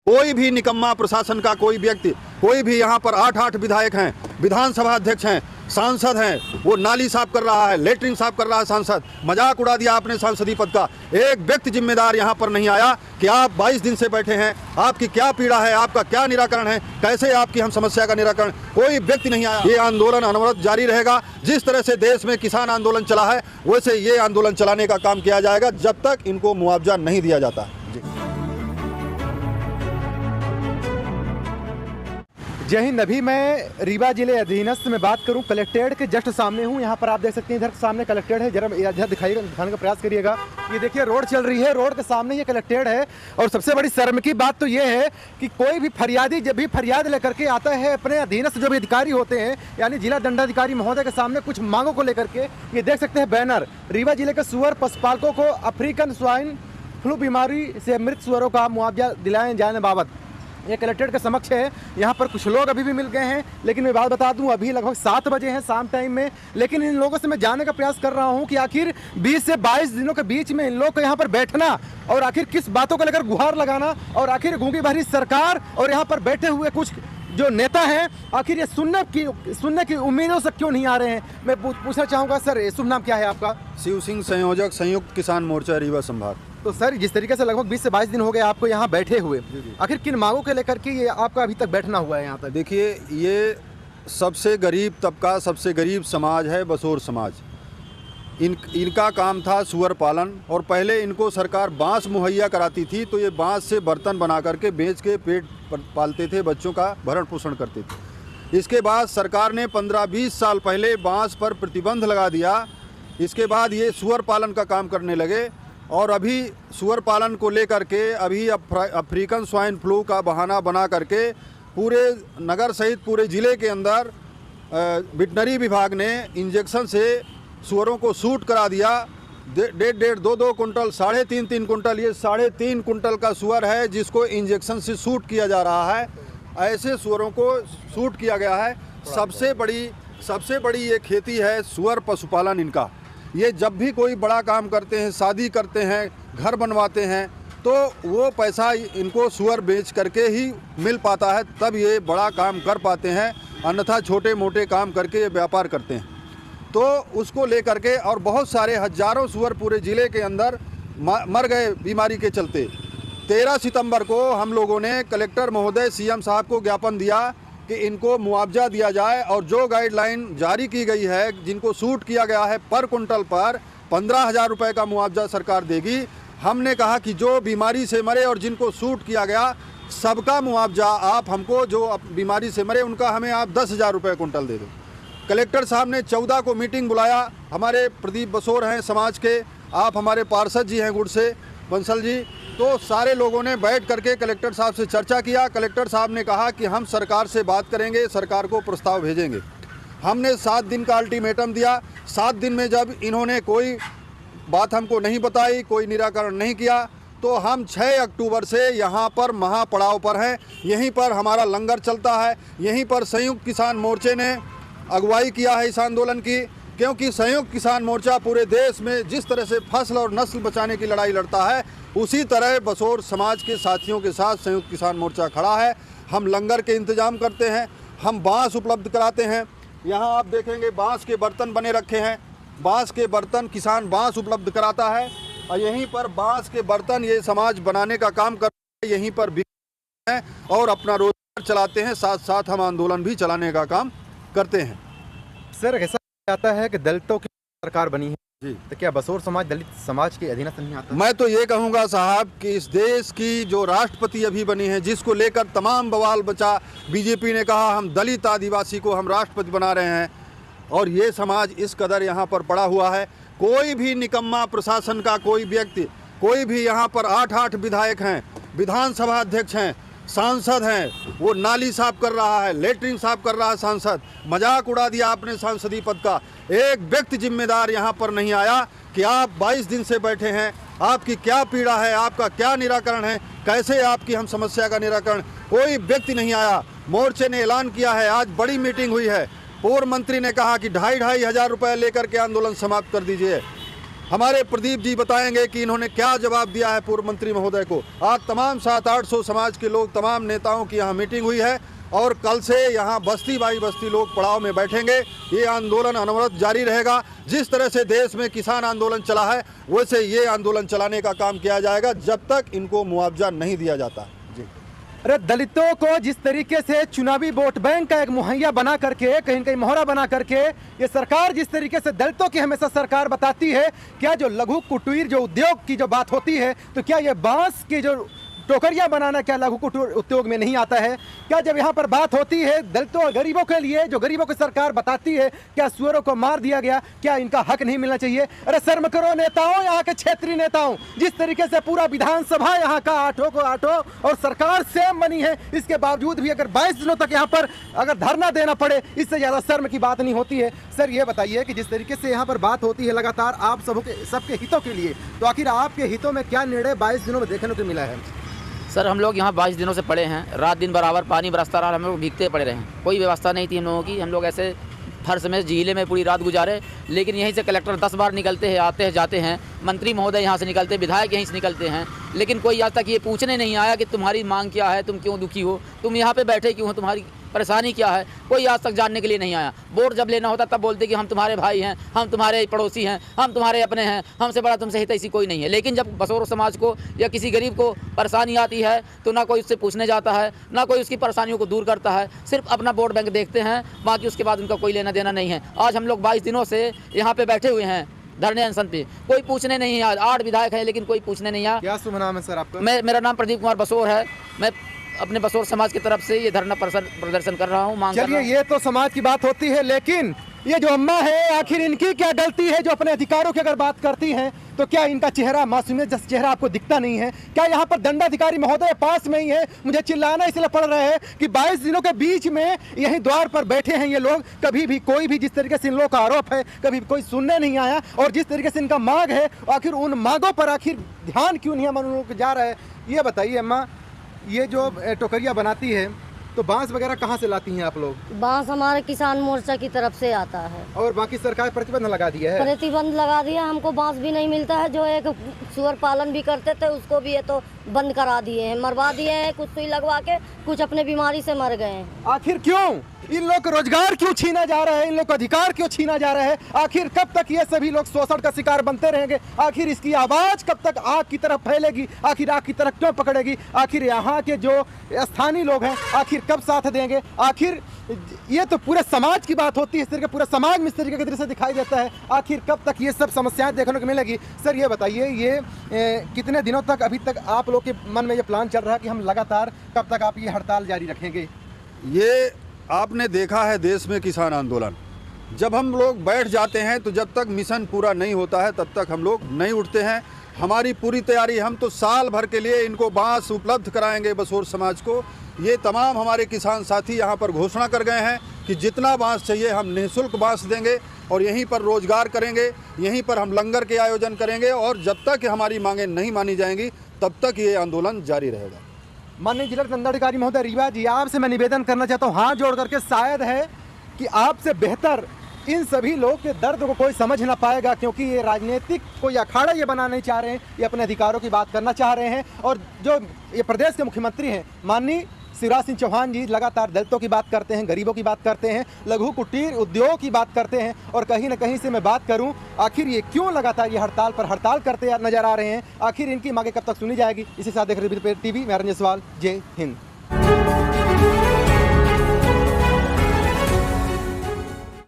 कोई भी निकम्मा प्रशासन का कोई व्यक्ति, कोई भी यहाँ पर 8 विधायक हैं, विधानसभा अध्यक्ष हैं, सांसद हैं, वो नाली साफ कर रहा है, लेटरिन साफ कर रहा है सांसद, मजाक उड़ा दिया आपने सांसदीय पद का। एक व्यक्ति जिम्मेदार यहाँ पर नहीं आया कि आप 22 दिन से बैठे हैं, आपकी क्या पीड़ा है, आपका क्या निराकरण है, कैसे आपकी हम समस्या का निराकरण, कोई व्यक्ति नहीं आया। ये आंदोलन अनवरत जारी रहेगा। जिस तरह से देश में किसान आंदोलन चला है, वैसे ये आंदोलन चलाने का काम किया जाएगा जब तक इनको मुआवजा नहीं दिया जाता। जय हिंद। अभी मैं रीवा जिले अधीनस्थ में बात करूं, कलेक्ट्रेट के जस्ट सामने हूं। यहाँ पर आप देख सकते हैं, इधर सामने कलेक्ट्रेट है। जरा इधर दिखाने का प्रयास करिएगा। ये देखिए रोड चल रही है, रोड के सामने ये कलेक्ट्रेट है। और सबसे बड़ी शर्म की बात तो ये है कि कोई भी फरियादी जब भी फरियाद लेकर के आता है अपने अधीनस्थ जो भी अधिकारी होते हैं, यानी जिला दंडाधिकारी महोदय के सामने कुछ मांगों को लेकर के, ये देख सकते हैं बैनर, रीवा जिले के सुअर पशुपालकों को अफ्रीकन स्वाइन फ्लू बीमारी से मृत सुअरों का मुआवजा दिलाए जाने बाबत ये कलेक्ट्रेट के समक्ष है। यहाँ पर कुछ लोग अभी भी मिल गए हैं, लेकिन मैं बात बता दूं, अभी लगभग 7 बजे हैं शाम टाइम में। लेकिन इन लोगों से मैं जानने का प्रयास कर रहा हूं कि आखिर 20 से 22 दिनों के बीच में इन लोग को यहाँ पर बैठना और आखिर किस बातों को लेकर गुहार लगाना, और आखिर गूंगी भरी सरकार और यहाँ पर बैठे हुए कुछ जो नेता हैं, आखिर ये सुनने की उम्मीदों से क्यों नहीं आ रहे हैं। मैं पूछना चाहूँगा, सर शुभ नाम क्या है आपका? शिव सिंह, संयोजक संयुक्त किसान मोर्चा रीवा संभाग। तो सर, जिस तरीके से लगभग 20 से 22 दिन हो गए आपको यहाँ बैठे हुए, आखिर किन मांगों के लेकर के ये आपका अभी तक बैठना हुआ है यहाँ तक? देखिए, ये सबसे गरीब तबका, सबसे गरीब समाज है बसोर समाज। इनका काम था सुअर पालन, और पहले इनको सरकार बांस मुहैया कराती थी, तो ये बांस से बर्तन बना करके बेच के पेट पालते थे, बच्चों का भरण पोषण करते थे। इसके बाद सरकार ने 15-20 साल पहले बांस पर प्रतिबंध लगा दिया। इसके बाद ये सुअर पालन का काम करने लगे, और अभी सुअर पालन को लेकर के अभी अफ्रीकन स्वाइन फ्लू का बहाना बना करके पूरे नगर सहित पूरे ज़िले के अंदर वेटनरी विभाग ने इंजेक्शन से सुअरों को शूट करा दिया। 1.5, 2 कुंटल, 3.5 कुंटल, ये 3.5 कुंटल का सुअर है जिसको इंजेक्शन से शूट किया जा रहा है। ऐसे सुअरों को शूट किया गया है। सबसे बड़ी ये खेती है सुअर पशुपालन इनका। ये जब भी कोई बड़ा काम करते हैं, शादी करते हैं, घर बनवाते हैं, तो वो पैसा इनको सुअर बेच करके ही मिल पाता है, तब ये बड़ा काम कर पाते हैं। अन्यथा छोटे मोटे काम करके ये व्यापार करते हैं। तो उसको लेकर के, और बहुत सारे हजारों सुअर पूरे ज़िले के अंदर मर गए बीमारी के चलते। 13 सितंबर को हम लोगों ने कलेक्टर महोदय, सीएम साहब को ज्ञापन दिया कि इनको मुआवजा दिया जाए, और जो गाइडलाइन जारी की गई है, जिनको शूट किया गया है पर कुंटल पर 15,000 रुपये का मुआवजा सरकार देगी। हमने कहा कि जो बीमारी से मरे और जिनको शूट किया गया, सबका मुआवजा आप हमको, जो बीमारी से मरे उनका हमें आप 10,000 रुपये कुंटल दे दो। कलेक्टर साहब ने 14 को मीटिंग बुलाया। हमारे प्रदीप बसोर हैं समाज के, आप हमारे पार्षद जी हैं गुड़ से, बंसल जी, तो सारे लोगों ने बैठ करके कलेक्टर साहब से चर्चा किया। कलेक्टर साहब ने कहा कि हम सरकार से बात करेंगे, सरकार को प्रस्ताव भेजेंगे। हमने 7 दिन का अल्टीमेटम दिया। 7 दिन में जब इन्होंने कोई बात हमको नहीं बताई, कोई निराकरण नहीं किया, तो हम 6 अक्टूबर से यहाँ पर महापड़ाव पर हैं। यहीं पर हमारा लंगर चलता है। यहीं पर संयुक्त किसान मोर्चे ने अगुवाई किया है इस आंदोलन की, क्योंकि संयुक्त किसान मोर्चा पूरे देश में जिस तरह से फसल और नस्ल बचाने की लड़ाई लड़ता है, उसी तरह बसोर समाज के साथियों के साथ संयुक्त किसान मोर्चा खड़ा है। हम लंगर के इंतजाम करते हैं, हम बांस उपलब्ध कराते हैं। यहाँ आप देखेंगे बांस के बर्तन बने रखे हैं। बांस के बर्तन, किसान बांस उपलब्ध कराता है, और यहीं पर बांस के बर्तन ये समाज बनाने का काम करते हैं, यहीं पर बिकते हैं और अपना रोजगार चलाते हैं। साथ साथ हम आंदोलन भी चलाने का काम करते हैं। सर, ऐसा आता है कि दलितों की सरकार बनी है जी, तो क्या बसोर समाज दलित समाज के अधीनस्थ नहीं आता? मैं तो ये कहूँगा साहब कि इस देश की जो राष्ट्रपति अभी बनी है, जिसको लेकर तमाम बवाल बचा, बीजेपी ने कहा हम दलित आदिवासी को हम राष्ट्रपति बना रहे हैं, और ये समाज इस कदर यहाँ पर पड़ा हुआ है। कोई भी निकम्मा प्रशासन का कोई व्यक्ति, कोई भी यहाँ पर 8 विधायक हैं, विधानसभा अध्यक्ष हैं, सांसद हैं, वो नाली साफ कर रहा है, लेटरिन साफ कर रहा है सांसद, मजाक उड़ा दिया आपने सांसदीय पद का। एक व्यक्ति जिम्मेदार यहाँ पर नहीं आया कि आप 22 दिन से बैठे हैं, आपकी क्या पीड़ा है, आपका क्या निराकरण है, कैसे आपकी हम समस्या का निराकरण, कोई व्यक्ति नहीं आया। मोर्चे ने ऐलान किया है, आज बड़ी मीटिंग हुई है, पूर्व मंत्री ने कहा कि 2,500 रुपये लेकर के आंदोलन समाप्त कर दीजिए। हमारे प्रदीप जी बताएंगे कि इन्होंने क्या जवाब दिया है पूर्व मंत्री महोदय को। आज तमाम 700-800 समाज के लोग, तमाम नेताओं की यहाँ मीटिंग हुई है और कल से यहाँ बस्ती बाई बस्ती लोग पड़ाव में बैठेंगे। ये आंदोलन अनवरत जारी रहेगा। जिस तरह से देश में किसान आंदोलन चला है वैसे ये आंदोलन चलाने का काम किया जाएगा जब तक इनको मुआवजा नहीं दिया जाता। जी। अरे दलितों को जिस तरीके से चुनावी वोट बैंक का एक मुहैया बना करके, कहीं न कहीं मोहरा बना करके ये सरकार जिस तरीके से दलितों की हमेशा सरकार बताती है, क्या जो लघु कुटीर जो उद्योग की जो बात होती है, तो क्या ये बांस की जो टोकरियां बनाना क्या लघु कुटीर उद्योग में नहीं आता है? क्या जब यहाँ पर बात होती है दलितों और गरीबों के लिए, जो गरीबों की सरकार बताती है क्या सुअरों को मार दिया गया, क्या इनका हक नहीं मिलना चाहिए? अरे शर्म करो नेताओं, यहाँ के क्षेत्रीय नेताओं, जिस तरीके से पूरा विधानसभा यहाँ का आठों को आठों और सरकार सेम बनी है, इसके बावजूद भी अगर 22 दिनों तक यहाँ पर अगर धरना देना पड़े, इससे ज़्यादा शर्म की बात नहीं होती है। सर ये बताइए कि जिस तरीके से यहाँ पर बात होती है लगातार आप सबके हितों के लिए, तो आखिर आपके हितों में क्या निर्णय 22 दिनों में देखने को मिला है? सर हम लोग यहाँ 22 दिनों से पड़े हैं, रात दिन बराबर पानी बरसता रहा, हम लोग भीगते पड़े रहे हैं। कोई व्यवस्था नहीं थी हम लोगों की, हम लोग ऐसे फर्श में झीले में पूरी रात गुजारे। लेकिन यहीं से कलेक्टर 10 बार निकलते हैं, आते हैं जाते हैं, मंत्री महोदय यहाँ से निकलते, विधायक यहीं से निकलते हैं, लेकिन कोई आज तक ये पूछने नहीं आया कि तुम्हारी मांग क्या है, तुम क्यों दुखी हो, तुम यहाँ पे बैठे क्यों हो, तुम्हारी परेशानी क्या है, कोई आज तक जानने के लिए नहीं आया। वोट जब लेना होता तब बोलते कि हम तुम्हारे भाई हैं, हम तुम्हारे पड़ोसी हैं, हम तुम्हारे अपने हैं, हमसे बड़ा तुमसे हितैषी कोई नहीं है। लेकिन जब बसोर समाज को या किसी गरीब को परेशानी आती है तो ना कोई उससे पूछने जाता है, ना कोई उसकी परेशानियों को दूर करता है, सिर्फ अपना वोट बैंक देखते हैं, बाकी उसके बाद उनका कोई लेना देना नहीं है। आज हम लोग 22 दिनों से यहाँ पे बैठे हुए हैं धरने अनशन पे, कोई पूछने नहीं आया। 8 विधायक हैं लेकिन कोई पूछने नहीं आया। क्या शुभ नाम है सर आपका? मेरा नाम प्रदीप कुमार बसोर है। मैं अपने बसोर समाज की तरफ से ये धरना प्रदर्शन कर रहा हूँ, मांग कर रहा हूँ। ये तो समाज की बात होती है, लेकिन ये जो अम्मा है आखिर इनकी क्या गलती है जो अपने अधिकारों की अगर बात करती हैं तो क्या इनका चेहरा मासूमियत जैसा चेहरा आपको दिखता नहीं है? क्या यहाँ पर दंडाधिकारी महोदय पास में ही है? मुझे चिल्लाना इसलिए पड़ रहा है कि 22 दिनों के बीच में यही द्वार पर बैठे हैं ये लोग, कभी भी कोई भी जिस तरीके से इन लोगों का आरोप है कभी कोई सुनने नहीं आया, और जिस तरीके से इनका मांग है आखिर उन मांगों पर आखिर ध्यान क्यों नहीं हम लोग जा रहा है? ये बताइए अम्मा, ये जो टोकरिया बनाती है तो बांस वगैरह कहाँ से लाती हैं आप लोग? बांस हमारे किसान मोर्चा की तरफ से आता है। और बाकी सरकार प्रतिबंध लगा दिया है? प्रतिबंध लगा दिया, हमको बांस भी नहीं मिलता है। जो एक सुअर पालन भी करते थे उसको भी ये तो बंद करा दिए हैं, मरवा दिए हैं, कुछ सुई लगवा के कुछ अपने बीमारी से मर गए हैं। आखिर क्यों इन लोग का रोजगार क्यों छीना जा रहा है? इन लोग का अधिकार क्यों छीना जा रहा है? आखिर कब तक ये सभी लोग शोषण का शिकार बनते रहेंगे? आखिर इसकी आवाज कब तक आग की तरफ फैलेगी? आखिर आग की तरफ क्यों पकड़ेगी? आखिर यहाँ के जो स्थानीय लोग हैं आखिर कब साथ देंगे? आखिर ये तो पूरे समाज की बात होती है, इस तरीके पूरा समाज में इस तरीके के दृश्य दिखाई देता है। आखिर कब तक ये सब समस्याएं देखने को मिलेगी? सर ये बताइए, ये कितने दिनों तक अभी तक आप लोग के मन में ये प्लान चल रहा है कि हम लगातार कब तक आप ये हड़ताल जारी रखेंगे? ये आपने देखा है देश में किसान आंदोलन, जब हम लोग बैठ जाते हैं तो जब तक मिशन पूरा नहीं होता है तब तक हम लोग नहीं उठते हैं। हमारी पूरी तैयारी, हम तो साल भर के लिए इनको बांस उपलब्ध कराएंगे बसोर समाज को। ये तमाम हमारे किसान साथी यहाँ पर घोषणा कर गए हैं कि जितना बांस चाहिए हम निःशुल्क बांस देंगे और यहीं पर रोजगार करेंगे, यहीं पर हम लंगर के आयोजन करेंगे, और जब तक हमारी मांगें नहीं मानी जाएंगी तब तक ये आंदोलन जारी रहेगा। माननीय जिला दंडाधिकारी महोदय रीवा जी, आपसे मैं निवेदन करना चाहता हूँ हाथ जोड़ करके, शायद है कि आपसे बेहतर इन सभी लोग के दर्द को कोई समझ ना पाएगा, क्योंकि ये राजनीतिक कोई अखाड़ा ये बनाना नहीं चाह रहे हैं, ये अपने अधिकारों की बात करना चाह रहे हैं। और जो ये प्रदेश के मुख्यमंत्री हैं माननीय शिवराज सिंह चौहान जी लगातार दलितों की बात करते हैं, गरीबों की बात करते हैं, लघु कुटीर उद्योग की बात करते हैं, और कहीं ना कहीं से मैं बात करूं आखिर ये क्यों लगातार ये हड़ताल पर हड़ताल करते नजर आ रहे हैं? आखिर इनकी मांगें कब तक सुनी जाएगी? इसी साथ देख रहे टीवी, मैं रंजन सवाल, जय हिंद।